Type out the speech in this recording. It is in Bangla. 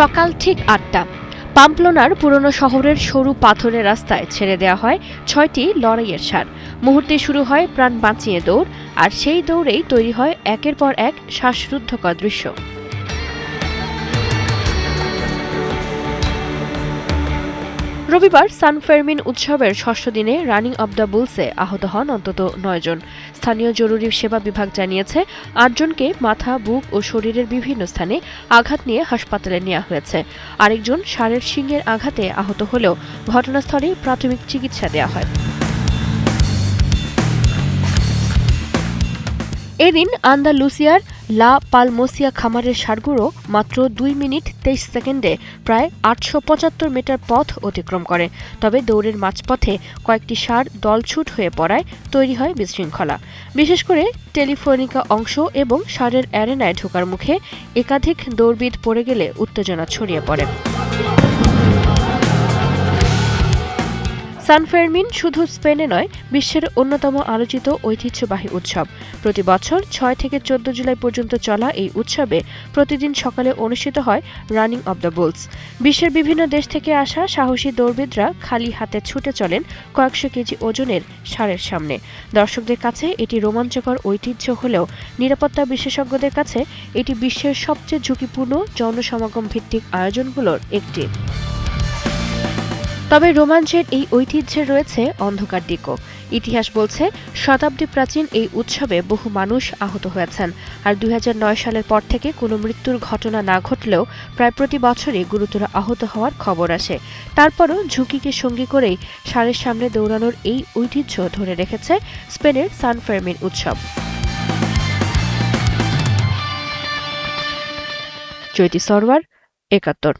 সকাল ঠিক ৮টা। পাম্পলোনার পুরনো শহরের সরু পাথরের রাস্তায় ছেড়ে দেওয়া হয় ৬টি লড়াইয়ের ষাঁড়। মুহূর্তে শুরু হয় প্রাণ বাঁচিয়ে দৌড়, আর সেই দৌড়েই তৈরি হয় একের পর এক শ্বাসরুদ্ধকর দৃশ্য। রবিবার সান ফেরমিন উৎসবের ষষ্ঠ দিনে রানিং অব দ্য বুলসে আহত হন অন্তত ৯ জন। স্থানীয় জরুরি সেবা বিভাগ জানিয়েছে ৮ জনকে মাথা, বুক ও শরীরের বিভিন্ন স্থানে আঘাত নিয়ে হাসপাতালে নেওয়া হয়েছে। আরেকজন ষাঁড়ের শিংয়ের আঘাতে আহত হলেও ঘটনাস্থলেই প্রাথমিক চিকিৎসা দেওয়া হয়। এদিন আন্দালুসিয়ার লা পালমোসিয়া খামারের ষাঁড়গুলো মাত্র ২ মিনিট ২৩ সেকেন্ডে প্রায় ৮৭৫ মিটার পথ অতিক্রম করে। তবে দৌড়ের মাঝপথে কয়েকটি ষাঁড় দলছুট হয়ে পড়ায় তৈরি হয় বিশৃঙ্খলা। বিশেষ করে টেলিফোনিকা অংশ এবং ষাঁড়ের অ্যারেনায় ঢোকার মুখে একাধিক দৌড়বিদ পড়ে গেলে উত্তেজনা ছড়িয়ে পড়ে। সান ফেরমিন শুধু স্পেনে নয়, বিশ্বের অন্যতম আলোচিত ঐতিহ্যবাহী উৎসব। প্রতি বছর ৬ থেকে ১৪ জুলাই পর্যন্ত চলা এই উৎসবে প্রতিদিন সকালে অনুষ্ঠিত হয় রানিং অব দ্য বুলস। বিশ্বের বিভিন্ন দেশ থেকে আসা সাহসী দৌড়বিদরা খালি হাতে ছুটে চলেন কয়েকশো কেজি ওজনের ষাঁড়ের সামনে। দর্শকদের কাছে এটি রোমাঞ্চকর ঐতিহ্য হলেও নিরাপত্তা বিশেষজ্ঞদের কাছে এটি বিশ্বের সবচেয়ে ঝুঁকিপূর্ণ জনসমাগম ভিত্তিক আয়োজনগুলোর একটি। তবে রোমাঞ্চের এই ঐতিহ্যের রয়েছে অন্ধকার দিকও। ইতিহাস বলছে শতাব্দী প্রাচীন এই উৎসবে বহু মানুষ আহত হয়েছেন, আর ২০০৯ সালের পর থেকে কোনো মৃত্যুর ঘটনা না ঘটলেও প্রায় প্রতি বছরই গুরুতর আহত হওয়ার খবর আসে। তারপরও ঝুঁকিকে সঙ্গী করেই ষাঁড়ের সামনে দৌড়ানোর এই ঐতিহ্য ধরে রেখেছে স্পেনের সান ফেরমিন উৎসব। চৈতি সরওয়ার, ৭১।